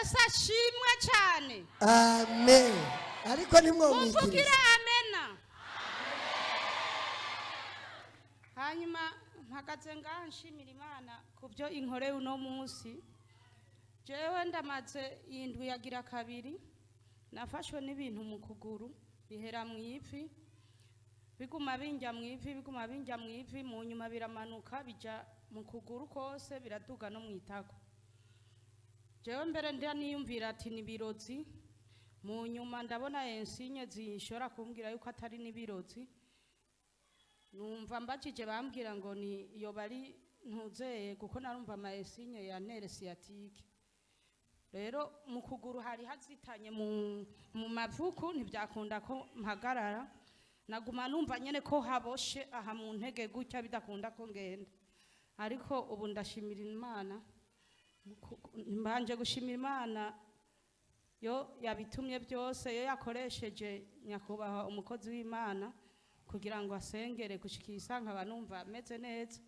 yesu ashimwe cyane amen ariko mumvugire ntimwomwikirize amena hanyuma mpagaze ngaha nshimira imana ku byo inkoreye uno munsi jewe ndamaze indwi yagira kabiri nafashwe n'ibintu mu kuguru bihera mu ivi biguma binjya mu ivi mu nyuma biramanuka bija mu kuguru kose biraduga no mu itako jewe mbere ndaniyumvira ati ni birozi mu nyuma ndabona ensinye zishobora kumbwira yuko atari n'ibirozi numva mbakije bambwira ngo ni iyo bari ntuzeye kuko narumva ama ensinye ya nerve sciatique rero mu kuguru hari hazitanye mu mavuku ntibyakunda ko mpagarara naguma numva nyene ko haboshe aha mu ntege gutya bidakunda ko ngenda ariko ubu ndashimira imana mbanje gushimira imana yo yabitumye byose yo yakoresheje nyakubahwa umukozi w'imana kugira ngo asengere gushikira isanga banumva meze neza